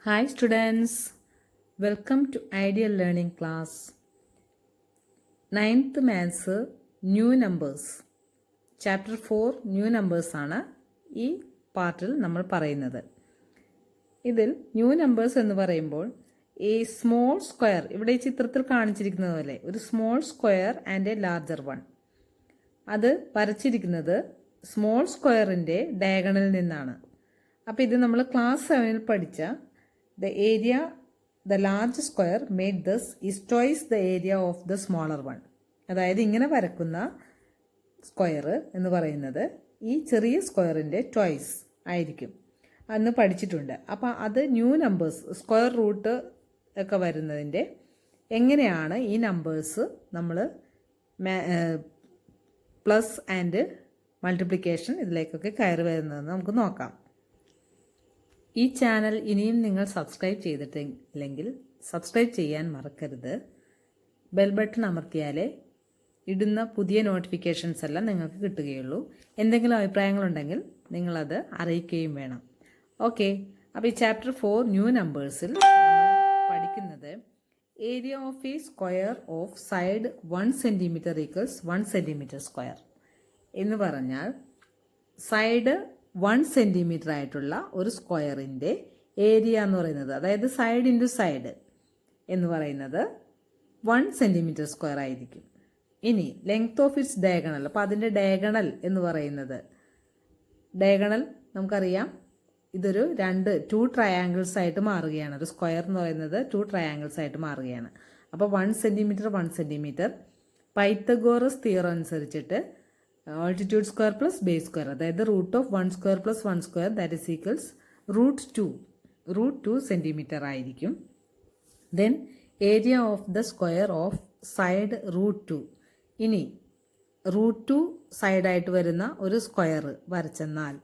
Hi students, welcome to Ideal Learning class. 9th Maths New Numbers. Chapter 4 New Numbers ആണ് ഈ പാർട്ടിൽ നമ്മൾ പറയുന്നത്. ഇതിൽ ന്യൂ നമ്പേഴ്സ് എന്ന് പറയുമ്പോൾ ഈ സ്മോൾ സ്ക്വയർ, ഇവിടെ ഈ ചിത്രത്തിൽ കാണിച്ചിരിക്കുന്നത് പോലെ ഒരു small square and A larger one, അത് വരച്ചിരിക്കുന്നത് സ്മോൾ സ്ക്വയറിൻ്റെ ഡയഗണൽ നിന്നാണ്. അപ്പോൾ ഇത് നമ്മൾ ക്ലാസ് 7 പഠിച്ച the area the large square made this is twice the area of the smaller one. അതായത് ഇങ്ങനെ വരക്കുന്ന സ്ക്വയർ എന്ന് പറയുന്നത് ഈ ചെറിയ സ്ക്വയറിൻ്റെ ട്വൈസ് ആയിരിക്കും അന്ന് പഠിച്ചിട്ടുണ്ട്. അപ്പോൾ അത് ന്യൂ നമ്പേഴ്സ് സ്ക്വയർ റൂട്ട് ഒക്കെ വരുന്നതിൻ്റെ എങ്ങനെയാണ് ഈ നമ്പേഴ്സ് നമ്മൾ പ്ലസ് ആൻഡ് മൾട്ടിപ്ലിക്കേഷൻ ഇതിലേക്കൊക്കെ കയറി വരുന്നതെന്ന് നമുക്ക് നോക്കാം. ഈ ചാനൽ ഇനിയും നിങ്ങൾ സബ്സ്ക്രൈബ് ചെയ്തിട്ടില്ലെങ്കിൽ സബ്സ്ക്രൈബ് ചെയ്യാൻ മറക്കരുത്. ബെൽ ബട്ടൺ അമർത്തിയാലേ ഇടുന്ന പുതിയ നോട്ടിഫിക്കേഷൻസ് എല്ലാം നിങ്ങൾക്ക് കിട്ടുകയുള്ളൂ. എന്തെങ്കിലും അഭിപ്രായങ്ങളുണ്ടെങ്കിൽ നിങ്ങളത് അറിയിക്കുകയും വേണം. ഓക്കെ, അപ്പോൾ ഈ ചാപ്റ്റർ 4 ന്യൂ നമ്പേഴ്സിൽ നമ്മൾ പഠിക്കുന്നത് area of A square of side 1 centimetre equals 1 centimetre square എന്ന് പറഞ്ഞാൽ സൈഡ് 1 സെൻറ്റിമീറ്റർ ആയിട്ടുള്ള ഒരു സ്ക്വയറിൻ്റെ ഏരിയ എന്ന് പറയുന്നത്, അതായത് സൈഡ് ഇൻറ്റു സൈഡ് എന്ന് പറയുന്നത് 1 സെൻറ്റിമീറ്റർ സ്ക്വയർ ആയിരിക്കും. ഇനി ലെങ്ത് ഓഫ് ഇറ്റ്സ് ഡയഗണൽ, അപ്പോൾ അതിൻ്റെ ഡയഗണൽ എന്ന് പറയുന്നത്, ഡയഗണൽ നമുക്കറിയാം ഇതൊരു 2 ട്രയാങ്കിൾസ് ആയിട്ട് മാറുകയാണ്. ഒരു സ്ക്വയർ എന്ന് പറയുന്നത് 2 ട്രയാങ്കിൾസ് ആയിട്ട് മാറുകയാണ്. അപ്പോൾ 1 സെൻറ്റിമീറ്റർ 1 സെൻറ്റിമീറ്റർ പൈത്തഗോറസ് തിയറം അനുസരിച്ചിട്ട് altitude square plus base square, അതായത് root of 1 square plus 1 square that is equals root 2 centimetre ആയിരിക്കും. Then area of the square of side root 2. ഇനി റൂട്ട് 2 സൈഡായിട്ട് വരുന്ന ഒരു സ്ക്വയർ വരച്ചെന്നാൽ,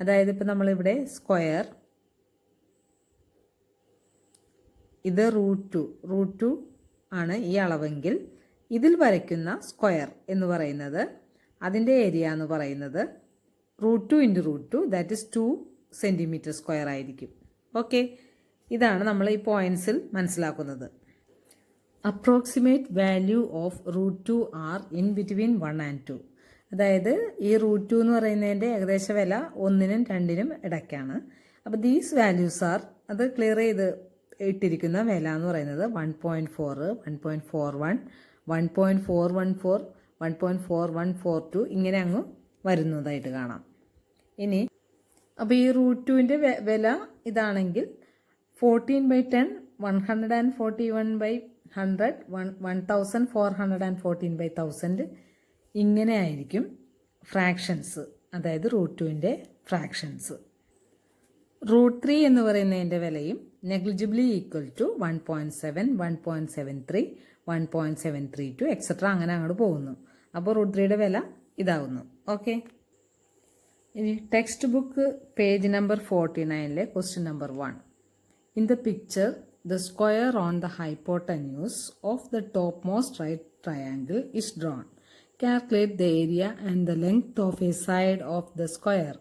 അതായത് ഇപ്പം നമ്മളിവിടെ സ്ക്വയർ ഇത് റൂട്ട് 2 ആണ് ഈ അളവെങ്കിൽ ഇതിൽ വരയ്ക്കുന്ന സ്ക്വയർ എന്ന് പറയുന്നത് അതിൻ്റെ ഏരിയ എന്ന് പറയുന്നത് root 2 into root 2 that is 2 centimetre square ആയിരിക്കും. ഓക്കെ, ഇതാണ് നമ്മൾ ഈ പോയിൻറ്റ്സിൽ മനസ്സിലാക്കുന്നത്. Approximate value of root 2 are in between 1 and 2. അതായത് ഈ റൂട്ട് 2 എന്ന് പറയുന്നതിൻ്റെ ഏകദേശ വില 1നും 2നും ഇടയ്ക്കാണ്. അപ്പോൾ ദീസ് വാല്യൂസ് ആർ, അത് ക്ലിയർ ചെയ്ത് ഇട്ടിരിക്കുന്ന വില എന്ന് പറയുന്നത് 1.4, 1.41, 1.414, 1.4142 ഇങ്ങനെ അങ്ങ് വരുന്നതായിട്ട് കാണാം. ഇനി അപ്പോൾ ഈ റൂട്ട് 2ൻ്റെ വില ഇതാണെങ്കിൽ 14/10, 141/100, 1414/1000 ഇങ്ങനെ ആയിരിക്കും ഫ്രാക്ഷൻസ്, അതായത് റൂട്ട് 2ൻ്റെ ഫ്രാക്ഷൻസ്. റൂട്ട് 3 എന്ന് പറയുന്നതിൻ്റെ വിലയും നെഗ്ലിജിബിളി ഈക്വൽ ടു 1.7, 1.73, 1.732 എക്സെട്ര അങ്ങനെ അങ്ങോട്ട് പോകുന്നു. അപ്പോൾ റൂട്ട് 3യുടെ വില ഇതാവുന്നു. ഓക്കെ, ഇനി ടെക്സ്റ്റ് ബുക്ക് പേജ് നമ്പർ 49-ലെ question number 1. In the picture the square on the hypotenuse of the topmost right triangle is drawn. Calculate the area and the length of a side of the square.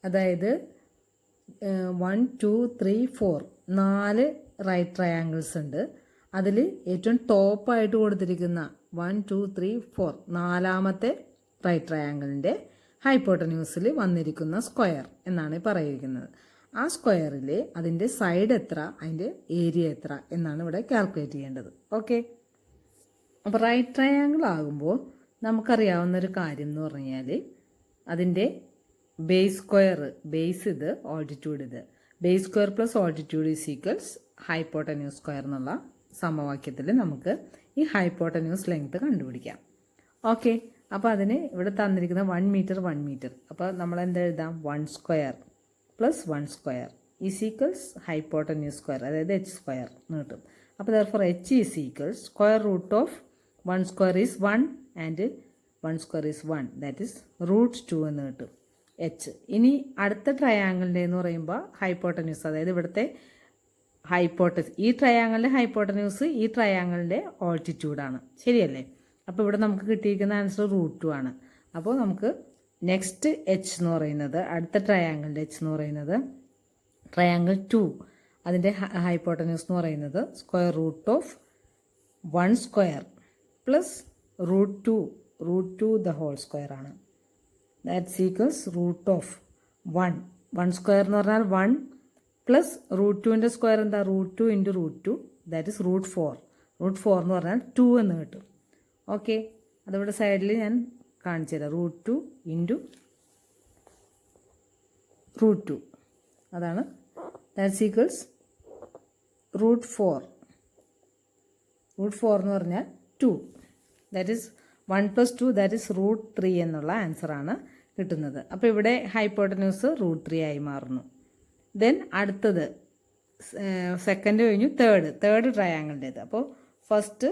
അതായത് 1 2 3 4 4 right triangles ഉണ്ട്. അതിൽ ഏറ്റവും ടോപ്പായിട്ട് കൊടുത്തിരിക്കുന്ന 1 2 3 4 നാലാമത്തെ right ട്രയാങ്കിളിൻ്റെ ഹൈപ്പോട്ടന്യൂസിൽ വന്നിരിക്കുന്ന square എന്നാണ് പറയുന്നത്. ആ സ്ക്വയറിൽ അതിൻ്റെ സൈഡ് എത്ര, അതിൻ്റെ ഏരിയ എത്ര എന്നാണ് ഇവിടെ കാൽക്കുലേറ്റ് ചെയ്യേണ്ടത്. ഓക്കെ, അപ്പോൾ റൈറ്റ് ട്രയാങ്കിൾ ആകുമ്പോൾ നമുക്കറിയാവുന്നൊരു കാര്യം എന്ന് പറഞ്ഞാൽ അതിൻ്റെ ബേസ് സ്ക്വയർ, ബേസ് ഇത്, ഓൾട്ടിറ്റ്യൂഡ് ഇത്, base square plus altitude is equals hypotenuse square എന്നുള്ള സമവാക്യത്തിൽ നമുക്ക് ഈ ഹൈപ്പോട്ടന്യൂസ് ലെങ്ത് കണ്ടുപിടിക്കാം. ഓക്കെ, അപ്പോൾ അതിന് ഇവിടെ തന്നിരിക്കുന്ന 1 മീറ്റർ 1 മീറ്റർ, അപ്പോൾ നമ്മൾ എന്താ എഴുതാം, 1 square plus 1 square is equals hypotenuse square, അതായത് h സ്ക്വയർ എന്ന് കിട്ടും. അപ്പോൾ therefore h is equals square root of 1 square is 1 and 1 square is 1 that is root 2 എന്ന് കിട്ടും h. ഇനി അടുത്ത ട്രയാങ്കിളിൻ്റെ എന്ന് പറയുമ്പോൾ ഹൈപ്പോട്ടന്യൂസ്, അതായത് ഇവിടുത്തെ ഈ ട്രയാങ്കിളിൻ്റെ ഹൈപ്പോട്ടന്യൂസ് ഈ ട്രയാങ്കിളിൻ്റെ ഓൾട്ടിറ്റ്യൂഡാണ്, ശരിയല്ലേ? അപ്പോൾ ഇവിടെ നമുക്ക് കിട്ടിയിരിക്കുന്ന ആൻസർ റൂട്ട് 2 ആണ്. അപ്പോൾ നമുക്ക് നെക്സ്റ്റ് h എന്ന് പറയുന്നത്, അടുത്ത ട്രയാങ്കിളിൻ്റെ h എന്ന് പറയുന്നത് ട്രയാങ്കിൾ 2 അതിൻ്റെ ഹൈപ്പോട്ടന്യൂസ് എന്ന് പറയുന്നത് square root of 1 square plus root two the whole square ആണ്. That's equals root of 1 square എന്ന് പറഞ്ഞാൽ 1 പ്ലസ് റൂട്ട് ടുവിൻ്റെ സ്ക്വയർ എന്താ, root 2 into root 2, that is root 4. Root 4 എന്ന് പറഞ്ഞാൽ 2 എന്ന് കിട്ടും. ഓക്കെ, അതിവിടെ സൈഡിൽ ഞാൻ കാണിച്ചു തരാം. റൂട്ട് 2 ഇൻറ്റു റൂട്ട് 2 അതാണ്. That's equals root 4. റൂട്ട് 4 എന്ന് പറഞ്ഞാൽ 2. That is 1 + 2 that is root 3 എന്നുള്ള ആൻസറാണ് കിട്ടുന്നത്. അപ്പോൾ ഇവിടെ ഹൈപ്പോട്ടന്യൂസ് റൂട്ട് 3 ആയി മാറുന്നു. ദെൻ അടുത്തത് സെക്കൻഡ് കഴിഞ്ഞു തേർഡ് ട്രയാങ്കിളിൻ്റേത്. അപ്പോൾ first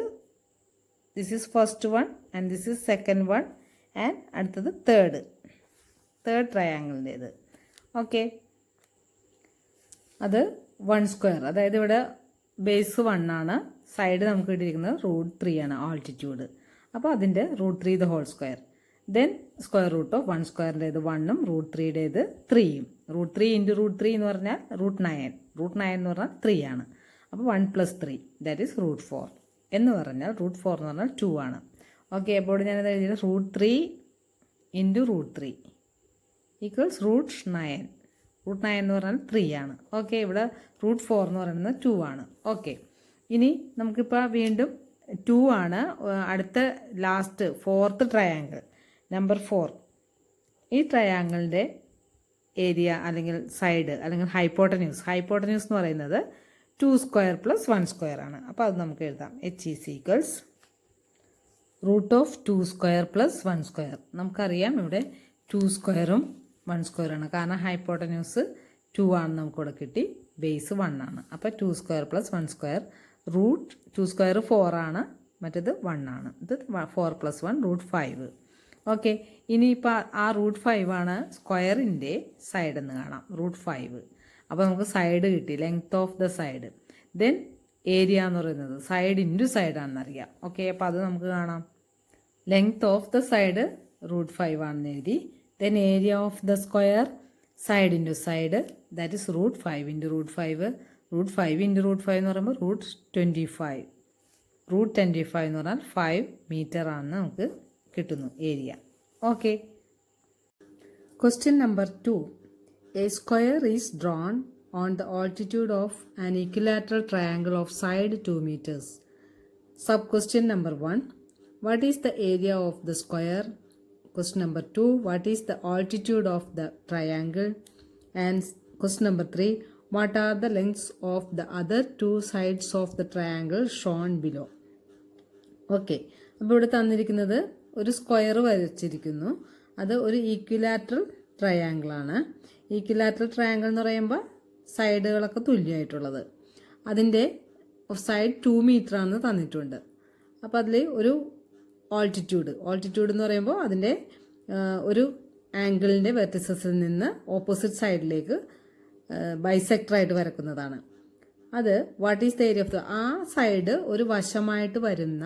this is first one and this is second one and അടുത്തത് തേർഡ് ട്രയാങ്കിളിൻ്റേത്. ഓക്കെ, അത് 1 സ്ക്വയർ, അതായത് ഇവിടെ ബേസ് 1 ആണ്, സൈഡ് നമുക്ക് കിട്ടിയിരിക്കുന്നത് റൂട്ട് 3 ആണ് ആൾട്ടിറ്റ്യൂഡ്. അപ്പോൾ അതിൻ്റെ root 3 the whole square. Then square root of 1 സ്ക്വയറിൻ്റേത് 1ഉം റൂട്ട് 3യുടേത് 3യും. റൂട്ട് 3 ഇൻറ്റു റൂട്ട് 3 എന്ന് പറഞ്ഞാൽ റൂട്ട് 9 എന്ന് പറഞ്ഞാൽ 3 ആണ്. അപ്പോൾ 1 + 3 ദാറ്റ് ഈസ് റൂട്ട് 4 എന്ന് പറഞ്ഞാൽ റൂട്ട് 4 എന്ന് പറഞ്ഞാൽ 2 ആണ്. ഓക്കെ, അപ്പോൾ ഞാനത് എഴുതിയത് root 3 into root 3 equals root 9. Root 9 എന്ന് പറഞ്ഞാൽ 3 ആണ്. ഓക്കെ, ഇവിടെ റൂട്ട് 4 എന്ന് പറയുന്നത് 2 ആണ്. ഓക്കെ, ഇനി നമുക്കിപ്പോൾ വീണ്ടും 2 ആണ് അടുത്ത ലാസ്റ്റ് ഫോർത്ത് ട്രയാങ്കിൾ, നമ്പർ 4. ഈ ട്രയാങ്കിളിൻ്റെ ഏരിയ അല്ലെങ്കിൽ സൈഡ് അല്ലെങ്കിൽ ഹൈപ്പോട്ടന്യൂസ് എന്ന് പറയുന്നത് 2 സ്ക്വയർ പ്ലസ് 1 സ്ക്വയർ ആണ്. അപ്പോൾ അത് നമുക്ക് എഴുതാം. H is equals root of 2 square plus 1 square. നമുക്കറിയാം ഇവിടെ 2 സ്ക്വയറും 1 സ്ക്വയറാണ്, കാരണം ഹൈപ്പോട്ടന്യൂസ് 2 ആണ് നമുക്കിവിടെ കിട്ടി, ബേസ് 1 ആണ്. അപ്പോൾ 2 square plus 1 square. Root 2 square 4 ആണ്, മറ്റേത് 1 ആണ്. ഇത് 4 + 1 റൂട്ട് 5. ഓക്കെ, ഇനിയിപ്പോൾ ആ റൂട്ട് 5 ആണ് സ്ക്വയറിൻ്റെ സൈഡ് എന്ന് കാണാം, റൂട്ട് 5. അപ്പോൾ നമുക്ക് സൈഡ് കിട്ടി, length of the side. Then area എന്ന് പറയുന്നത് സൈഡ് ഇൻറ്റു സൈഡാണെന്നറിയാം. ഓക്കെ, അപ്പോൾ അത് നമുക്ക് കാണാം. Length of the side root 5 ആണെന്ന് എഴുതി. Then area of the square side into side that is root 5 into root 5. Root 5 into root 5 എന്ന് പറയുമ്പോൾ റൂട്ട് 25. റൂട്ട് 25 എന്ന് പറഞ്ഞാൽ 5 മീറ്റർ ആണെന്ന് നമുക്ക് കിട്ടുന്നു area. Okay, question number 2. A square is drawn on the altitude of an equilateral triangle of side 2 meters. Sub question number 1. What is the area of the square? Question number 2. What is the altitude of the triangle? And question number 3. What are the lengths of the other 2 sides of the triangle shown below? Okay, അപ്പോൾ ഇവിടെ തന്നിരിക്കുന്നത് ഒരു square വരച്ചിരിക്കുന്നു. അത് ഒരു ഈക്വിലാറ്ററൽ ട്രയാങ്കിളാണ്. ഈക്വിലാറ്ററൽ triangle എന്ന് പറയുമ്പോൾ സൈഡുകളൊക്കെ തുല്യമായിട്ടുള്ളത്. അതിൻ്റെ side 2 metre ആണെന്ന് തന്നിട്ടുണ്ട്. അപ്പോൾ അതിൽ ഒരു ഓൾട്ടിറ്റ്യൂഡ് എന്ന് പറയുമ്പോൾ അതിൻ്റെ ഒരു ആംഗിളിൻ്റെ വെർട്ടിസസിൽ നിന്ന് ഓപ്പോസിറ്റ് സൈഡിലേക്ക് ബൈസെക്ടറായിട്ട് വരക്കുന്നതാണ്. അത് what is the area of the, ആ സൈഡ് ഒരു വശമായിട്ട് വരുന്ന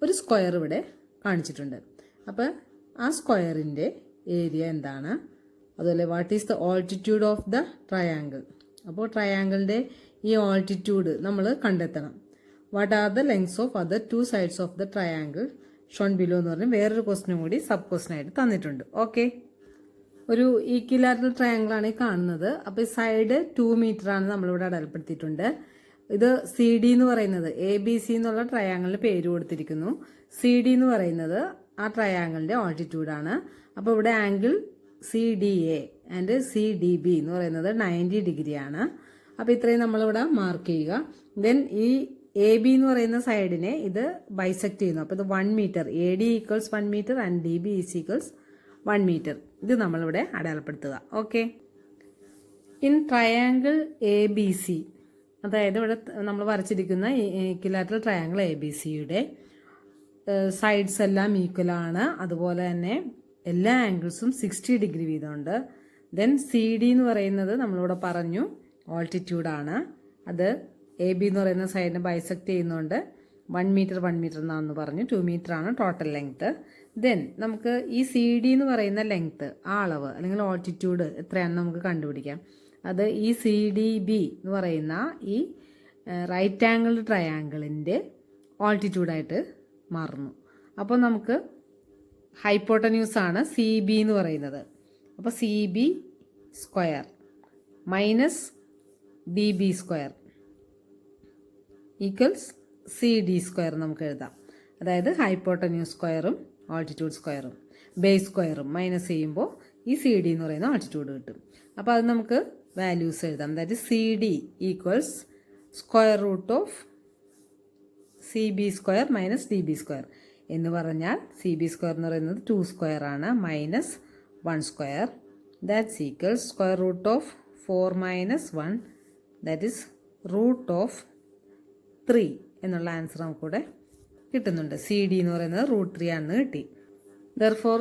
ഒരു സ്ക്വയർ ഇവിടെ കാണിച്ചിട്ടുണ്ട്. അപ്പോൾ ആ സ്ക്വയറിൻ്റെ ഏരിയ എന്താണ്, അതുപോലെ what is the altitude of the triangle. അപ്പോൾ ട്രയാങ്കിളിൻ്റെ ഈ ഓൾട്ടിറ്റ്യൂഡ് നമ്മൾ കണ്ടെത്തണം. What are the lengths of other 2 sides of the triangle Sean below എന്ന് പറഞ്ഞ് വേറൊരു ക്വസ്റ്റ്യനും കൂടി സബ് ക്വസ്റ്റ്യനായിട്ട് തന്നിട്ടുണ്ട്. ഓക്കെ, ഒരു ഈക്വിലാറ്ററൽ ട്രയാങ്കിളാണ് ഈ കാണുന്നത്. അപ്പോൾ ഈ സൈഡ് 2 മീറ്റർ ആണ് നമ്മളിവിടെ അടയാളപ്പെടുത്തിയിട്ടുണ്ട്. ഇത് CD എന്ന് പറയുന്നത് ABC എന്നുള്ള ട്രയാങ്കിളിന് പേര് കൊടുത്തിരിക്കുന്നു. CD എന്ന് പറയുന്നത് ആ ട്രയാങ്കിളിൻ്റെ ഓൾട്ടിറ്റ്യൂഡാണ്. അപ്പോൾ ഇവിടെ ആംഗിൾ CDA ആൻഡ് CDB എന്ന് പറയുന്നത് 90 ഡിഗ്രിയാണ്. അപ്പോൾ ഇത്രയും നമ്മളിവിടെ മാർക്ക് ചെയ്യുക. ദെൻ ഈ AB എന്ന് പറയുന്ന സൈഡിനെ ഇത് ബൈസെക്ട് ചെയ്യുന്നു. അപ്പോൾ ഇത് 1 metre, AD equals 1 metre and DB equals 1 metre. ഇത് നമ്മളിവിടെ അടയാളപ്പെടുത്തുക. ഓക്കെ, ഇൻ ട്രയാങ്കിൾ ABC, അതായത് ഇവിടെ നമ്മൾ വരച്ചിരിക്കുന്ന ഈക്വിലാറ്ററൽ ട്രയാങ്കിൾ ABCയുടെ സൈഡ്സ് എല്ലാം ഈക്വലാണ്. അതുപോലെ തന്നെ എല്ലാ ആംഗിൾസും 60 ഡിഗ്രി വീതമുണ്ട്. ദെൻ CD എന്ന് പറയുന്നത് നമ്മളിവിടെ പറഞ്ഞു ഓൾട്ടിറ്റ്യൂഡാണ്. അത് AB എന്ന് പറയുന്ന സൈഡിനെ ബൈസെക്ട് ചെയ്യുന്നതുകൊണ്ട് 1 മീറ്റർ എന്നാണെന്ന് പറഞ്ഞു. 2 മീറ്റർ ആണ് ടോട്ടൽ ലെങ്ത്ത്. ദെൻ നമുക്ക് ഈ CD എന്ന് പറയുന്ന ലെങ്ത്ത്, ആ അളവ് അല്ലെങ്കിൽ ഓൾട്ടിറ്റ്യൂഡ് എത്രയാണെന്ന് നമുക്ക് കണ്ടുപിടിക്കാം. അത് ഈ CDB എന്ന് പറയുന്ന ഈ റൈറ്റ് ആംഗിൾ ട്രയാങ്കിളിൻ്റെ ഓൾട്ടിറ്റ്യൂഡായിട്ട് മാറുന്നു. അപ്പോൾ നമുക്ക് ഹൈപ്പോട്ടന്യൂസാണ് CB എന്ന് പറയുന്നത്. അപ്പോൾ CB square minus DB square equals CD square നമുക്ക് എഴുതാം. അതായത് ഹൈപ്പോട്ടന്യൂസ് സ്ക്വയറും ഓൾട്ടിറ്റ്യൂഡ് സ്ക്വയറും ബേസ് സ്ക്വയറും മൈനസ് ചെയ്യുമ്പോൾ ഈ CD എന്ന് പറയുന്ന ഓൾട്ടിറ്റ്യൂഡ് കിട്ടും. അപ്പോൾ അത് നമുക്ക് വാല്യൂസ് എഴുതാം. അതായത് CD equals square root of CB square minus DB square എന്ന് പറഞ്ഞാൽ CB സ്ക്വയർ എന്ന് പറയുന്നത് 2 സ്ക്വയർ ആണ് minus 1 square that's equals square root of 4 minus 1 that is root of 3 എന്നുള്ള ആൻസർ നമുക്കിവിടെ കിട്ടുന്നുണ്ട്. CD എന്ന് പറയുന്നത് റൂട്ട് 3 ആണെന്ന് കിട്ടി. ദെർഫോർ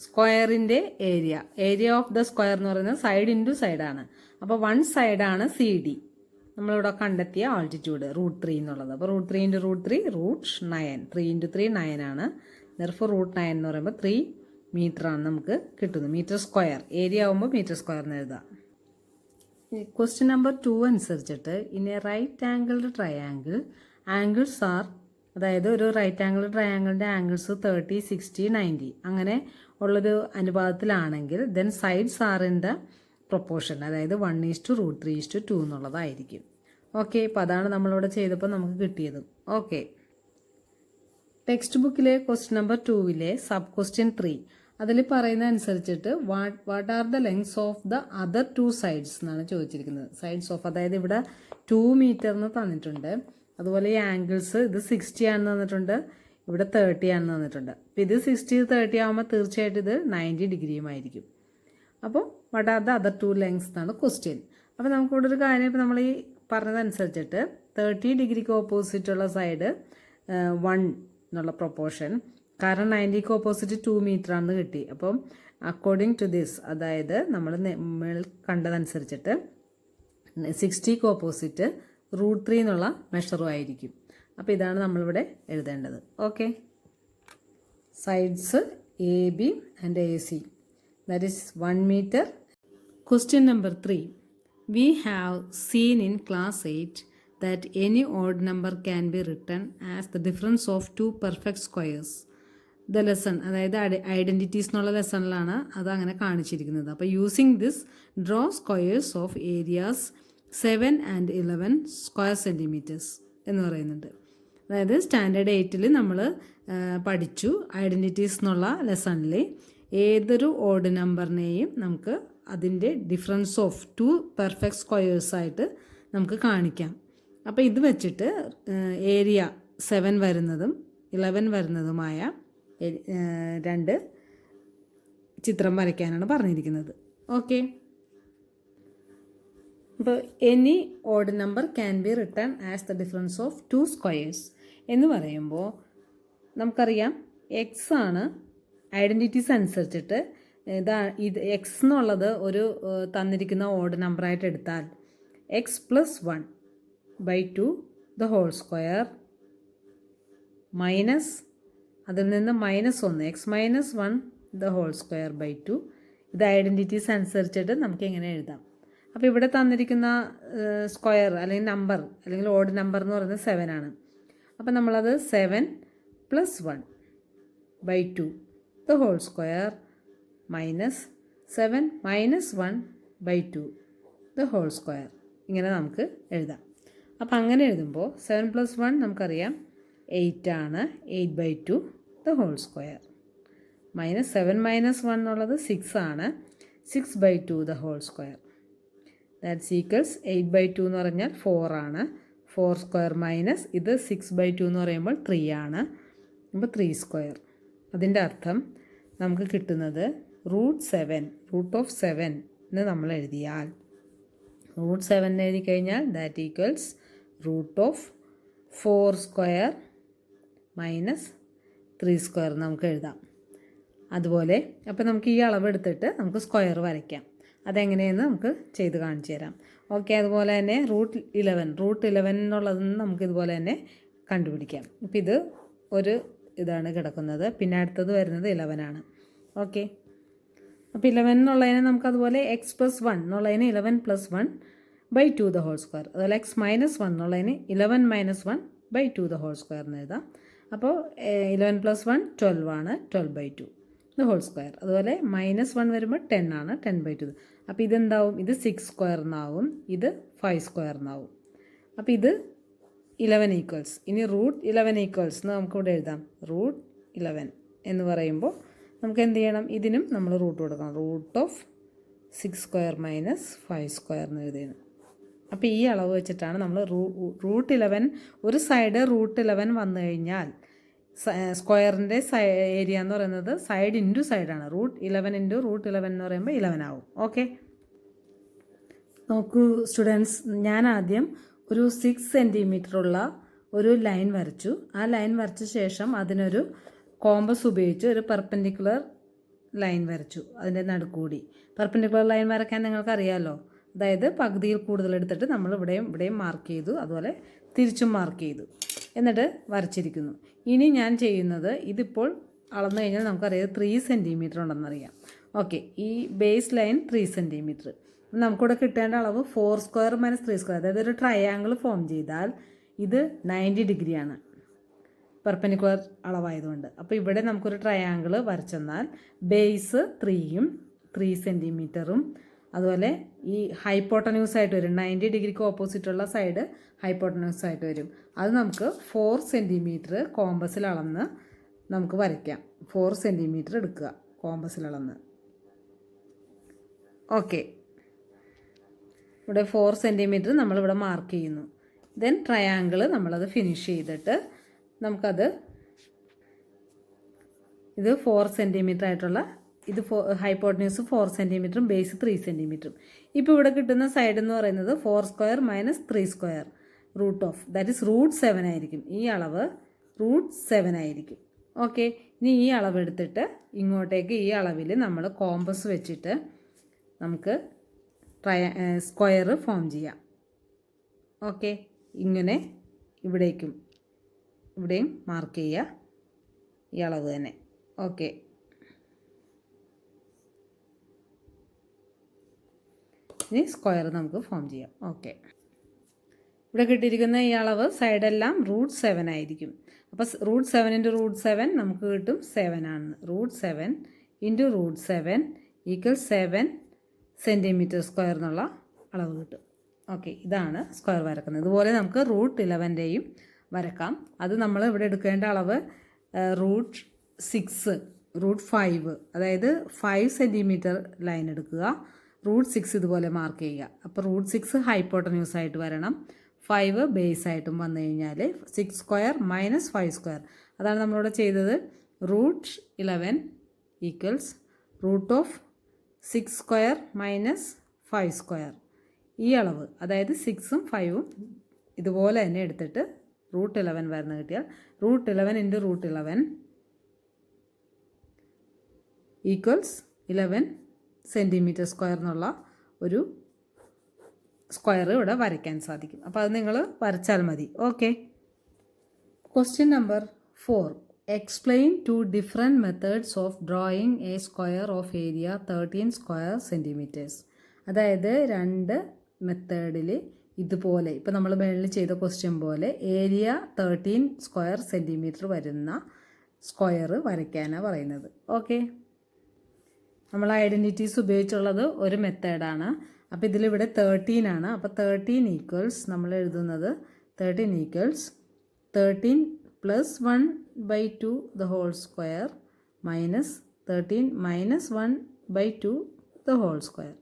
സ്ക്വയറിൻ്റെ ഏരിയ ഓഫ് ദ സ്ക്വയർ എന്ന് പറയുന്നത് സൈഡ് ഇൻറ്റു സൈഡാണ്. അപ്പോൾ 1 സൈഡാണ് CD. നമ്മളിവിടെ കണ്ടെത്തിയ ആൾട്ടിറ്റ്യൂഡ് റൂട്ട് 3 എന്നുള്ളത്. അപ്പോൾ root 3 into root 3 root 9 3 into 3 9 ആണ്. ദെർഫോർ റൂട്ട് 9 എന്ന് പറയുമ്പോൾ 3 മീറ്റർ ആണ് നമുക്ക് കിട്ടുന്നത്. മീറ്റർ സ്ക്വയർ ഏരിയ ആകുമ്പോൾ മീറ്റർ സ്ക്വയർ എന്ന് എഴുതാം. ക്വസ്റ്റ്യൻ നമ്പർ 2 അനുസരിച്ചിട്ട് in a right angled triangle angles are, അതായത് ഒരു റൈറ്റ് ആംഗിൾ ട്രയാങ്കിളിൻ്റെ ആംഗിൾസ് 30 60 90 അങ്ങനെ ഉള്ളൊരു അനുപാതത്തിലാണെങ്കിൽ then sides are in the proportion, അതായത് 1:√3:2 എന്നുള്ളതായിരിക്കും. ഓക്കെ, അപ്പോൾ അതാണ് നമ്മളിവിടെ ചെയ്തപ്പോൾ നമുക്ക് കിട്ടിയതും. ഓക്കെ, ടെക്സ്റ്റ് ബുക്കിലെ ക്വസ്റ്റ്യൻ നമ്പർ 2 സബ് ക്വസ്റ്റ്യൻ 3 അതിൽ പറയുന്ന അനുസരിച്ചിട്ട് what are the lengths of the other 2 sides എന്നാണ് ചോദിച്ചിരിക്കുന്നത്. സൈഡ്സ് ഓഫ്, അതായത് ഇവിടെ 2 മീറ്ററിന് തന്നിട്ടുണ്ട്. അതുപോലെ ഈ ആംഗിൾസ് ഇത് 60 ആണെന്ന് തന്നിട്ടുണ്ട്, ഇവിടെ 30 ആണെന്ന് തന്നിട്ടുണ്ട്. അപ്പോൾ ഇത് 60 30 ആകുമ്പോൾ തീർച്ചയായിട്ടും ഇത് 90 ഡിഗ്രിയുമായിരിക്കും. അപ്പോൾ what are the other 2 lengths എന്നാണ് ക്വസ്റ്റ്യൻ. അപ്പോൾ നമുക്കിവിടെ ഒരു കാര്യം, ഇപ്പോൾ നമ്മൾ ഈ പറഞ്ഞതനുസരിച്ചിട്ട് 30 ഡിഗ്രിക്ക് ഓപ്പോസിറ്റുള്ള സൈഡ് 1 എന്നുള്ള പ്രൊപ്പോർഷൻ, കാരണം 90ക്ക് ഓപ്പോസിറ്റ് 2 മീറ്റർ ആണെന്ന് കിട്ടി. അപ്പം അക്കോർഡിംഗ് ടു ദിസ്, അതായത് നമ്മൾ കണ്ടതനുസരിച്ചിട്ട് 60ക്ക് ഓപ്പോസിറ്റ് റൂട്ട് 3 എന്നുള്ള മെഷറും ആയിരിക്കും. അപ്പോൾ ഇതാണ് നമ്മളിവിടെ എഴുതേണ്ടത്. Okay, sides AB and AC, that is 1 meter. Question number 3. We have seen in class 8 that any odd number can be written as the difference of 2 perfect squares. The lesson, അതായത് identities എന്നുള്ള ലെസണിലാണ് അത് അങ്ങനെ കാണിച്ചിരിക്കുന്നത്. അപ്പോൾ using this draw squares of areas 7 and 11 square centimetres എന്ന് പറയുന്നുണ്ട്. അതായത് standard 8 നമ്മൾ പഠിച്ചു ഐഡൻറ്റിറ്റീസ് എന്നുള്ള ലെസണിൽ ഏതൊരു ഓഡ് നമ്പറിനെയും നമുക്ക് അതിൻ്റെ ഡിഫറൻസ് ഓഫ് 2 പെർഫെക്റ്റ് സ്ക്വയേഴ്സായിട്ട് നമുക്ക് കാണിക്കാം. അപ്പോൾ ഇത് വെച്ചിട്ട് ഏരിയ 7 വരുന്നതും 11 വരുന്നതുമായ 2 ചിത്രം വരയ്ക്കാനാണ് പറഞ്ഞിരിക്കുന്നത്. ഓക്കെ, അപ്പോൾ any odd number can be written as the difference of 2 squares എന്ന് പറയുമ്പോൾ നമുക്കറിയാം എക്സ് ആണ് ഐഡൻറ്റിറ്റീസ് അനുസരിച്ചിട്ട്. ഇത് എക്സ് എന്നുള്ളത് ഒരു തന്നിരിക്കുന്ന ഓഡ് നമ്പറായിട്ട് എടുത്താൽ x+1/2 the whole square minus അതിൽ നിന്ന് -1 x-1 the whole square by 2. ഇത് ഐഡൻറ്റിറ്റീസ് അനുസരിച്ചിട്ട് നമുക്ക് എങ്ങനെ എഴുതാം. അപ്പോൾ ഇവിടെ തന്നിരിക്കുന്ന സ്ക്വയർ അല്ലെങ്കിൽ നമ്പർ അല്ലെങ്കിൽ ഓഡ് നമ്പർ എന്ന് പറയുന്നത് 7 ആണ്. അപ്പോൾ നമ്മളത് 7+1/2 the whole square minus 7-1/2 the whole square ഇങ്ങനെ നമുക്ക് എഴുതാം. അപ്പോൾ അങ്ങനെ എഴുതുമ്പോൾ 7+1 നമുക്കറിയാം 8 ആണ്, 8/2 ദ ഹോൾ സ്ക്വയർ മൈനസ് 7-1 എന്നുള്ളത് 6 ആണ്, 6/2 the whole square that's equals 8/2 എന്ന് പറഞ്ഞാൽ 4 ആണ്, 4 സ്ക്വയർ മൈനസ് ഇത് 6/2 എന്ന് പറയുമ്പോൾ 3 ആണ്, അപ്പോൾ 3 സ്ക്വയർ. അതിൻ്റെ അർത്ഥം നമുക്ക് കിട്ടുന്നത് റൂട്ട് ഓഫ് 7 എന്ന് നമ്മൾ എഴുതിയാൽ റൂട്ട് 7 എഴുതി കഴിഞ്ഞാൽ that equals root of 4 square minus 3 square നമുക്ക് എഴുതാം. അതുപോലെ അപ്പോൾ നമുക്ക് ഈ അളവെടുത്തിട്ട് നമുക്ക് സ്ക്വയർ വരയ്ക്കാം. അതെങ്ങനെയെന്ന് നമുക്ക് ചെയ്ത് കാണിച്ചു തരാം. ഓക്കെ, അതുപോലെ തന്നെ റൂട്ട് 11 എന്നുള്ളതെന്ന് നമുക്ക് ഇതുപോലെ തന്നെ കണ്ടുപിടിക്കാം. അപ്പോൾ ഇത് ഒരു ഇതാണ് കിടക്കുന്നത്, പിന്നെ അടുത്തത് വരുന്നത് 11 ആണ്. ഓക്കെ, അപ്പോൾ 11 എന്നുള്ളതിനെ നമുക്ക് അതുപോലെ എക്സ് പ്ലസ് 1 എന്നുള്ളതിന് 11 plus 1 by 2 the whole square, അതുപോലെ എക്സ് മൈനസ് 1 എന്നുള്ളതിന് 11 minus 1 by 2 the whole square എന്ന് എഴുതാം. അപ്പോൾ 11 പ്ലസ് 1 12 ആണ്, 12 ബൈ 2 ദ ഹോൾ സ്ക്വയർ. അതുപോലെ മൈനസ് 1 വരുമ്പോൾ 10 ആണ്, 10 ബൈ 2. അപ്പോൾ ഇതെന്താവും, ഇത് 6 സ്ക്വയറിനാവും, ഇത് 5 സ്ക്വയറിനാവും. അപ്പോൾ ഇത് 11 ഈക്വൽസ്. ഇനി റൂട്ട് 11 ഈക്വൽസ് എന്ന് നമുക്കിവിടെ എഴുതാം. റൂട്ട് 11 എന്ന് പറയുമ്പോൾ നമുക്ക് എന്ത് ചെയ്യണം, ഇതിനും നമ്മൾ റൂട്ട് കൊടുക്കണം. Root of 6 square minus 5 square എന്ന് എഴുതുന്നത്. അപ്പോൾ ഈ അളവ് വെച്ചിട്ടാണ് നമ്മൾ റൂട്ട് 11, ഒരു സൈഡ് റൂട്ട് 11 വന്നു കഴിഞ്ഞാൽ സ്ക്വയറിൻ്റെ ഏരിയ എന്ന് പറയുന്നത് സൈഡ് ഇൻറ്റു സൈഡാണ്. റൂട്ട് 11 ഇൻറ്റു റൂട്ട് 11 എന്ന് പറയുമ്പോൾ 11 ആവും. ഓക്കെ, നോക്കൂ സ്റ്റുഡൻസ്, ഞാൻ ആദ്യം ഒരു 6 സെൻറ്റിമീറ്ററുള്ള ഒരു ലൈൻ വരച്ചു. ആ ലൈൻ വരച്ച ശേഷം അതിനൊരു കോമ്പസ് ഉപയോഗിച്ച് ഒരു പെർപെൻഡിക്കുലർ ലൈൻ വരച്ചു. അതിൻ്റെ നടുക്കൂടി പെർപെൻഡിക്കുലർ ലൈൻ വരയ്ക്കാൻ നിങ്ങൾക്കറിയാമല്ലോ. അതായത് പകുതിയിൽ കൂടുതൽ എടുത്തിട്ട് നമ്മൾ ഇവിടെയും മാർക്ക് ചെയ്തു, അതുപോലെ തിരിച്ചും മാർക്ക് ചെയ്തു, എന്നിട്ട് വരച്ചിരിക്കുന്നു. ഇനി ഞാൻ ചെയ്യുന്നത്, ഇതിപ്പോൾ അളന്നു കഴിഞ്ഞാൽ നമുക്കറിയാം 3 സെൻറ്റിമീറ്റർ ഉണ്ടെന്നറിയാം. ഓക്കെ, ഈ ബേസ് ലൈൻ 3 സെൻറ്റിമീറ്റർ. നമുക്കിവിടെ കിട്ടേണ്ട അളവ് 4 സ്ക്വയർ മൈനസ് 3 സ്ക്വയർ, അതായത് ഒരു ട്രയാങ്കിൾ ഫോം ചെയ്താൽ ഇത് 90 ഡിഗ്രിയാണ് പെർപെൻഡിക്കുലർ അളവായതുകൊണ്ട്. അപ്പോൾ ഇവിടെ നമുക്കൊരു ട്രയാങ്കിൾ വരച്ചെന്നാൽ ബേസ് 3യും 3 സെൻറ്റിമീറ്ററും അതുപോലെ ഈ ഹൈപ്പോട്ടന്യൂസ് ആയിട്ട് വരും. 90 ഡിഗ്രിക്ക് ഓപ്പോസിറ്റുള്ള സൈഡ് ഹൈപ്പോട്ടന്യൂസ് ആയിട്ട് വരും. അത് നമുക്ക് 4 സെൻറ്റിമീറ്റർ കോമ്പസിൽ അളന്ന് നമുക്ക് വരയ്ക്കാം. 4 സെൻറ്റിമീറ്റർ എടുക്കുക കോമ്പസിൽ അളന്ന്. ഓക്കെ, ഇവിടെ 4 സെൻറ്റിമീറ്റർ നമ്മളിവിടെ മാർക്ക് ചെയ്യുന്നു. ദെൻ ട്രയാങ്കിൾ നമ്മളത് ഫിനിഷ് ചെയ്തിട്ട് നമുക്കത്, ഇത് 4 സെൻറ്റിമീറ്റർ ആയിട്ടുള്ള, ഇത് ഹൈപ്പോട്ടന്യൂസ് 4 സെൻറ്റിമീറ്ററും ബേസ് 3 സെൻറ്റിമീറ്ററും. ഇപ്പോൾ ഇവിടെ കിട്ടുന്ന സൈഡ് എന്ന് പറയുന്നത് 4 square minus 3 square root of, that is root 7 ആയിരിക്കും. ഈ അളവ് റൂട്ട് 7 ആയിരിക്കും. ഓക്കെ, ഇനി ഈ അളവ് എടുത്തിട്ട് ഇങ്ങോട്ടേക്ക് ഈ അളവിൽ നമ്മൾ കോമ്പസ് വെച്ചിട്ട് നമുക്ക് സ്ക്വയർ ഫോം ചെയ്യാം. ഓക്കെ, ഇങ്ങനെ ഇവിടെയും മാർക്ക് ചെയ്യുക ഈ അളവ് തന്നെ. ഓക്കെ, ഇനി സ്ക്വയർ നമുക്ക് ഫോം ചെയ്യാം. ഓക്കെ, ഇവിടെ കിട്ടിയിരിക്കുന്ന ഈ അളവ് സൈഡെല്ലാം റൂട്ട് 7 ആയിരിക്കും. അപ്പോൾ റൂട്ട് 7 ഇൻറ്റു റൂട്ട് 7 നമുക്ക് കിട്ടും 7 ആണ്. Root 7 into root 7 equal 7 centimetre square എന്നുള്ള അളവ് കിട്ടും. ഓക്കെ, ഇതാണ് സ്ക്വയർ വരക്കുന്നത്. ഇതുപോലെ നമുക്ക് റൂട്ട് 11ൻ്റെയും വരക്കാം. അത് നമ്മൾ ഇവിടെ എടുക്കേണ്ട അളവ് റൂട്ട് 6, റൂട്ട് 5, അതായത് 5 സെൻറ്റിമീറ്റർ ലൈൻ എടുക്കുക. റൂട്ട് 6 ഇതുപോലെ മാർക്ക് ചെയ്യുക. അപ്പോൾ റൂട്ട് 6 ഹൈപ്പോട്ടന്യൂസ് ആയിട്ട് വരണം, 5 ബേസ് ആയിട്ടും വന്നു കഴിഞ്ഞാൽ 6 സ്ക്വയർ മൈനസ് 5 സ്ക്വയർ, അതാണ് നമ്മളിവിടെ ചെയ്തത്. Root 11 equals root of 6 square minus 5 square. ഈ അളവ്, അതായത് 6ഉം 5ഉം ഇതുപോലെ തന്നെ എടുത്തിട്ട് റൂട്ട് 11 വരുന്ന കിട്ടിയാൽ root 11 into root 11 equals 11 centimetre square എന്നുള്ള ഒരു സ്ക്വയർ ഇവിടെ വരയ്ക്കാൻ സാധിക്കും. അപ്പോൾ അത് നിങ്ങൾ വരച്ചാൽ മതി. Okay, question number 4. Explain 2 different methods of drawing A square of area 13 square centimetres. അതായത് 2 മെത്തേഡിൽ ഇതുപോലെ, ഇപ്പോൾ നമ്മൾ മേളിൽ ചെയ്ത ക്വസ്റ്റ്യൻ പോലെ ഏരിയ 13 സ്ക്വയർ സെൻറ്റിമീറ്റർ വരുന്ന സ്ക്വയർ വരയ്ക്കാനാണ് പറയുന്നത്. ഓക്കെ, നമ്മൾ ഐഡൻറ്റിറ്റീസ് ഉപയോഗിച്ചുള്ളത് ഒരു മെത്തേഡാണ്. അപ്പോൾ ഇതിലിവിടെ 13 ആണ്. അപ്പോൾ 13 ഈക്വൽസ് നമ്മൾ എഴുതുന്നത് 13 equals 13 plus 1 by 2 the whole square minus 13 minus 1 by 2 the whole square.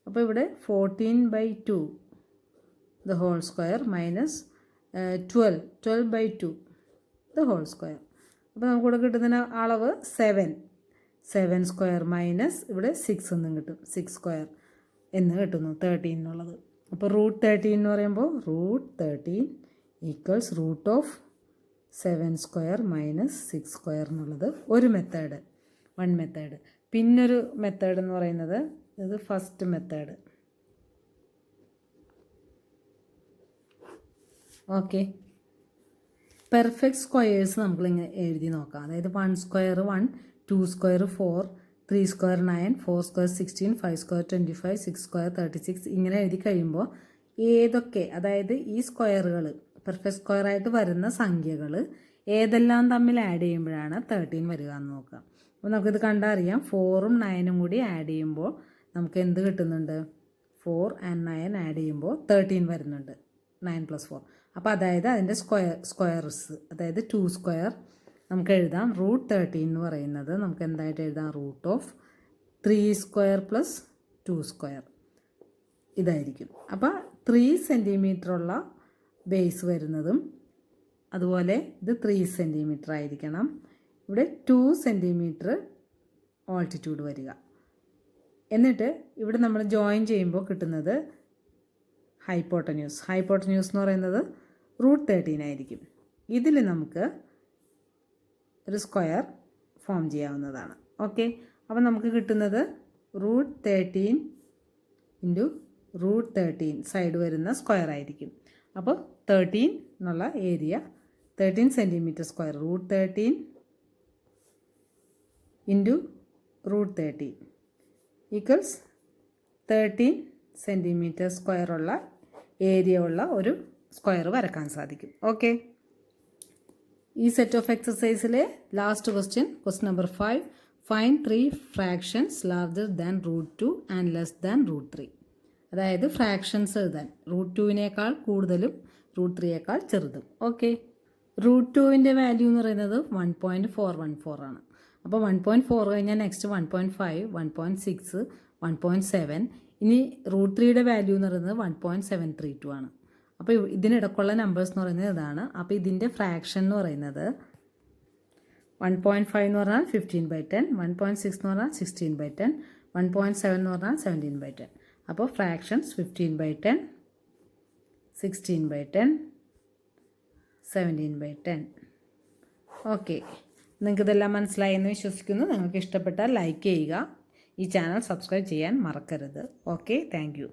അപ്പോൾ ഇവിടെ 14 by 2 the whole square minus 12 by 2 the whole square. അപ്പോൾ നമുക്കിവിടെ കിട്ടുന്ന അളവ് 7 സ്ക്വയർ മൈനസ് ഇവിടെ 6 എന്നും കിട്ടും, 6 സ്ക്വയർ എന്ന് കിട്ടുന്നു 13 എന്നുള്ളത്. അപ്പോൾ റൂട്ട് 13 എന്ന് പറയുമ്പോൾ root 13 equals root of 7 square minus 6 square എന്നുള്ളത് ഒരു മെത്തേഡ്, 1 മെത്തേഡ്. പിന്നൊരു മെത്തേഡ് എന്ന് പറയുന്നത് ഇത് first method. Okay, perfect squares നമ്മളിങ്ങനെ എഴുതി നോക്കാം. അതായത് 1 square 1, 2 square 4, 3 square 9, 4 square 16, 5 square 25, 6 square 36 ഇങ്ങനെ എഴുതി കഴിയുമ്പോൾ ഏതൊക്കെ, അതായത് ഈ സ്ക്വയറുകൾ പെർഫെക്റ്റ് സ്ക്വയറായിട്ട് വരുന്ന സംഖ്യകൾ ഏതെല്ലാം തമ്മിൽ ആഡ് ചെയ്യുമ്പോഴാണ് 13 വരിക എന്ന് നോക്കാം. അപ്പോൾ നമുക്കിത് കണ്ടാൽ അറിയാം, 4ഉം 9ഉം കൂടി ആഡ് ചെയ്യുമ്പോൾ നമുക്ക് എന്ത് കിട്ടുന്നുണ്ട്? 4 and 9 ആഡ് ചെയ്യുമ്പോൾ 13 വരുന്നുണ്ട്. 9 + 4. അപ്പോൾ അതായത് അതിൻ്റെ സ്ക്വയർസ്, അതായത് 2 സ്ക്വയർ നമുക്ക് എഴുതാം. √13 എന്ന് പറയുന്നത് നമുക്ക് എന്തായിട്ട് എഴുതാം? √3 സ്ക്വയർ + 2 സ്ക്വയർ ഇതായിരിക്കും. അപ്പോൾ 3 സെൻറ്റിമീറ്ററുള്ള ബേസ് വരുന്നതും അതുപോലെ ഇത് 3 സെൻറ്റിമീറ്റർ ആയിരിക്കണം. ഇവിടെ 2 സെൻറ്റിമീറ്റർ ഓൾട്ടിറ്റ്യൂഡ് വരിക. എന്നിട്ട് ഇവിടെ നമ്മൾ ജോയിൻ ചെയ്യുമ്പോൾ കിട്ടുന്നത് ഹൈപ്പോട്ടന്യൂസ് എന്ന് പറയുന്നത് √13 ആയിരിക്കും. ഇതിൽ നമുക്ക് ഒരു സ്ക്വയർ ഫോം ചെയ്യാവുന്നതാണ്. ഓക്കെ, അപ്പോൾ നമുക്ക് കിട്ടുന്നത് √13 × √13 സൈഡ് വരുന്ന സ്ക്വയർ ആയിരിക്കും. അപ്പോൾ 13 എന്നുള്ള area 13 centimetre square, √13 × √13 equals 13 centimetre square ഉള്ള ഏരിയ ഉള്ള ഒരു സ്ക്വയർ വരക്കാൻ സാധിക്കും. ഓക്കെ, ഈ സെറ്റ് ഓഫ് എക്സസൈസിലെ last question number 5, find 3 fractions larger than √2 and less than √3. അതായത് ഫ്രാക്ഷൻസ് എഴുതാൻ √2വിനേക്കാൾ കൂടുതലും √3യേക്കാൾ ചെറുതും. ഓക്കെ, √2വിൻ്റെ വാല്യൂ എന്ന് പറയുന്നത് 1.414 ആണ്. അപ്പോൾ 1.4 കഴിഞ്ഞാൽ നെക്സ്റ്റ് 1.5, 1.6, 1.7. ഇനി √3യുടെ വാല്യൂ എന്ന് പറയുന്നത് 1.732 ആണ്. അപ്പോൾ ഇതിനിടയ്ക്കുള്ള നമ്പേഴ്സ് എന്ന് പറയുന്നത് ഇതാണ്. അപ്പോൾ ഇതിൻ്റെ ഫ്രാക്ഷൻ എന്ന് പറയുന്നത് 1.5 എന്ന് പറഞ്ഞാൽ 15/10, 1.6 എന്ന് പറഞ്ഞാൽ 16/10, 1.7 എന്ന് പറഞ്ഞാൽ 17/10. അപ്പോൾ ഫ്രാക്ഷൻസ് 15/10, 16/10, 17/10. ഓക്കെ, നിങ്ങൾക്കിതെല്ലാം മനസ്സിലായി എന്ന് വിശ്വസിക്കുന്നു. നിങ്ങൾക്ക് ഇഷ്ടപ്പെട്ടാൽ ലൈക്ക് ചെയ്യുക. ഈ ചാനൽ സബ്സ്ക്രൈബ് ചെയ്യാൻ മറക്കരുത്. Okay, thank you.